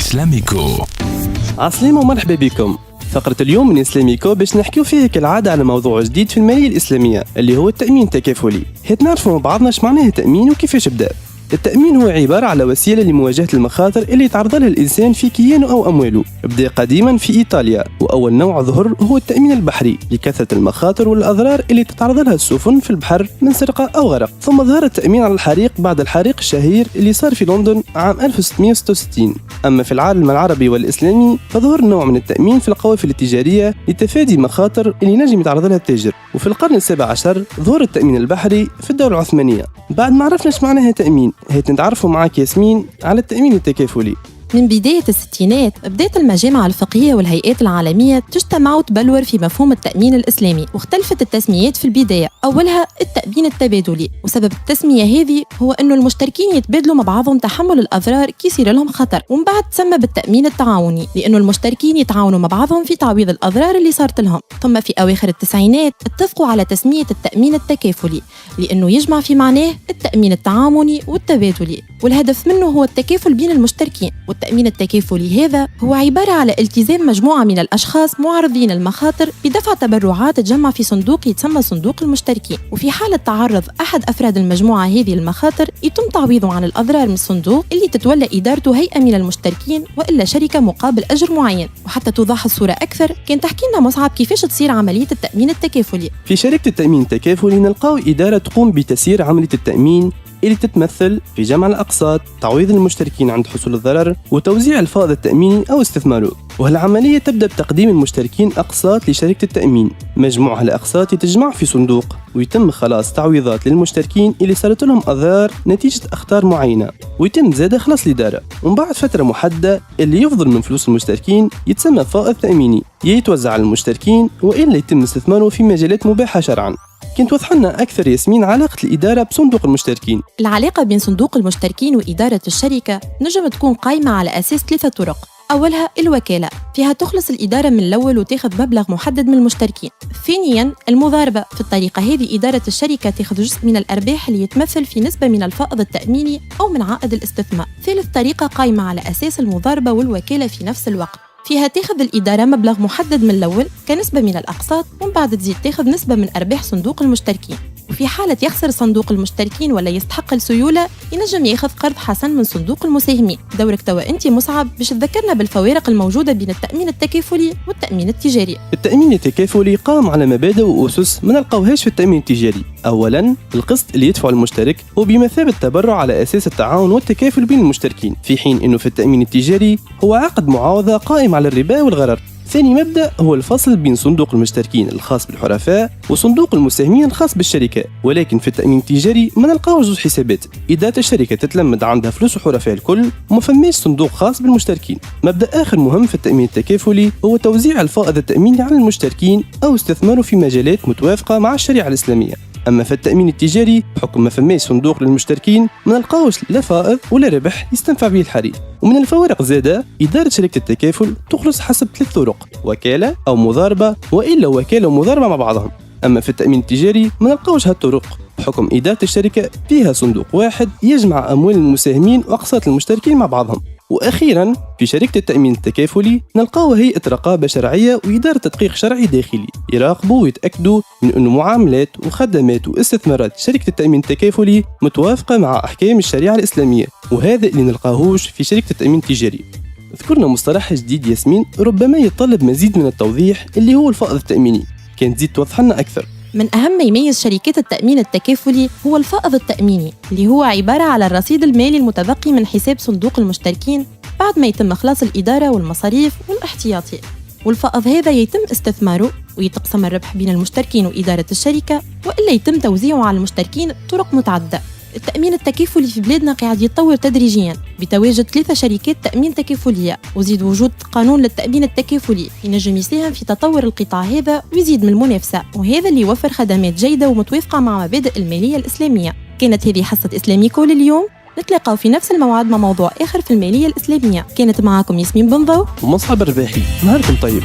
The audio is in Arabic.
إسلاميكو. عسلامة ومرحبا بكم. فقرة اليوم من إسلاميكو باش نحكيو فيها كالعادة على موضوع جديد في المالية الإسلامية اللي هو التأمين التكافلي. هات نعرفوا مع بعضنا اش معناه التأمين وكيفاش بدأ. التأمين هو عبارة على وسيلة لمواجهة المخاطر اللي يتعرض لها الإنسان في كيانه أو أمواله. بدأ قديما في إيطاليا، وأول نوع ظهر هو التأمين البحري لكثرة المخاطر والأضرار اللي تتعرض لها السفن في البحر من سرقة أو غرق. ثم ظهر التأمين على الحريق بعد الحريق الشهير اللي صار في لندن عام 1666. أما في العالم العربي والإسلامي فظهر نوع من التأمين في القوافل التجارية لتفادي مخاطر اللي نجم يتعرض لها التاجر. وفي القرن السابع عشر ظهر التأمين البحري في الدولة العثمانية. بعد ما عرفنا ايش معناها تأمين، هيت نتعرفوا معاك ياسمين على التأمين التكافلي. من بداية الستينات بدأت المجامع الفقهية والهيئات العالمية تجتمع وتبلور في مفهوم التأمين الإسلامي، واختلفت التسميات في البداية. أولها التأمين التبادلي، وسبب التسمية هذه هو أنه المشتركين يتبادلوا مع بعضهم تحمل الأضرار كي يصير لهم خطر. ومن بعد تسمى بالتأمين التعاوني لأنه المشتركين يتعاونوا مع بعضهم في تعويض الأضرار اللي صارت لهم. ثم في أواخر التسعينات اتفقوا على تسمية التأمين التكافلي لأنه يجمع في معناه التأمين التعاوني والتبادلي، والهدف منه هو التكافل بين المشتركين. والتأمين التكافلي هذا هو عبارة على التزام مجموعة من الأشخاص معرضين المخاطر بدفع تبرعات تجمع في صندوق يتسمى صندوق المشتركين، وفي حالة تعرض أحد أفراد المجموعة هذه المخاطر يتم تعويضه عن الأضرار من الصندوق اللي تتولى إدارته هيئة من المشتركين وإلا شركة مقابل أجر معين. وحتى توضح الصورة أكثر كان تحكي لنا مصعب كيفاش تصير عملية التأمين التكافلي. في شركة التأمين التكافلي نلقاو إدارة تقوم بتسيير عملية التأمين اللي تتمثل في جمع الأقساط، تعويض المشتركين عند حصول الضرر، وتوزيع الفائض التأميني أو استثماره. وهالعملية تبدأ بتقديم المشتركين أقساط لشركة التأمين. مجموع هالأقساط يتجمع في صندوق ويتم خلاص تعويضات للمشتركين اللي صارت لهم أضرار نتيجة أخطار معينة، ويتم زاد خلاص الإدارة. ومن بعد فترة محددة اللي يفضل من فلوس المشتركين يتسمى فائض تأميني، يتوزع على المشتركين وإلا يتم استثماره في مجالات مباحة شرعاً. كنت وضح لنا أكثر ياسمين علاقة الإدارة بصندوق المشتركين. العلاقة بين صندوق المشتركين وإدارة الشركة نجم تكون قائمة على أساس 3 طرق. أولها الوكالة، فيها تخلص الإدارة من الأول وتاخذ مبلغ محدد من المشتركين. ثانياً المضاربة، في الطريقة هذه إدارة الشركة تاخذ جزء من الأرباح اللي يتمثل في نسبة من الفائض التأميني أو من عائد الاستثمار. ثالث طريقة قائمة على أساس المضاربة والوكالة في نفس الوقت، فيها تاخذ الإدارة مبلغ محدد من الأول كنسبة من الأقساط، ومن بعد تزيد تاخذ نسبة من أرباح صندوق المشتركين. وفي حالة يخسر صندوق المشتركين ولا يستحق السيولة ينجم ياخذ قرض حسن من صندوق المساهمين. دورك توا أنت مصعب باش تذكرنا بالفوارق الموجودة بين التأمين التكافلي والتأمين التجاري. التأمين التكافلي قام على مبادئ وأسس ما نلقاوهاش في التأمين التجاري. أولاً القسط اللي يدفعه المشترك هو بمثابة تبرع على أساس التعاون والتكافل بين المشتركين، في حين أنه في التأمين التجاري هو عقد معاوضة قائم على الربا والغرر. ثاني مبدأ هو الفصل بين صندوق المشتركين الخاص بالحرفاء وصندوق المساهمين الخاص بالشركة. ولكن في التأمين التجاري ما نلقاو زوج حسابات، إدارة الشركة تتلمد عندها فلوس الحرفاء الكل وما فماش صندوق خاص بالمشتركين. مبدأ آخر مهم في التأمين التكافلي هو توزيع الفائض التأميني على المشتركين أو استثماره في مجالات متوافقة مع الشريعة الإسلامية. أما في التأمين التجاري بحكم ما فماش صندوق للمشتركين ما نلقاوش لا فائض ولا ربح يستنفع به الحريق. ومن الفوارق زادة إدارة شركة التكافل تخلص حسب 3 طرق: وكالة أو مضاربة وإلا وكالة ومضاربة مع بعضهم. أما في التأمين التجاري ما نلقاوش هالطرق بحكم إدارة الشركة فيها صندوق واحد يجمع أموال المساهمين وأقساط المشتركين مع بعضهم. وأخيراً في شركة التأمين التكافلي نلقاو هيئة رقابة شرعية وإدارة تدقيق شرعي داخلي يراقبوا ويتأكدوا من أن معاملات وخدمات واستثمارات شركة التأمين التكافلي متوافقة مع أحكام الشريعة الإسلامية، وهذا اللي نلقاهوش في شركة التأمين التجاري. ذكرنا مصطلح جديد ياسمين ربما يتطلب مزيد من التوضيح اللي هو الفائض التأميني، كان تزيد توضح لنا أكثر. من أهم ما يميز شركات التأمين التكافلي هو الفائض التأميني اللي هو عبارة على الرصيد المالي المتبقي من حساب صندوق المشتركين بعد ما يتم إخلاص الإدارة والمصاريف والاحتياطي. والفائض هذا يتم استثماره ويتقسم الربح بين المشتركين وإدارة الشركة، وإلا يتم توزيعه على المشتركين بطرق متعددة. التأمين التكافلي في بلادنا قاعد يتطور تدريجياً بتواجد 3 شركات تأمين تكافلية، وزيد وجود قانون للتأمين التكافلي ينجم يساهم في تطور القطاع هذا ويزيد من المنافسة، وهذا اللي يوفر خدمات جيدة ومتوافقة مع مبادئ المالية الإسلامية. كانت هذه حصة إسلاميكو لليوم، نتلاقاو في نفس الموعد مع موضوع آخر في المالية الإسلامية. كانت معاكم ياسمين بن ضو ومصعب الرباحي. نهاركم طيب.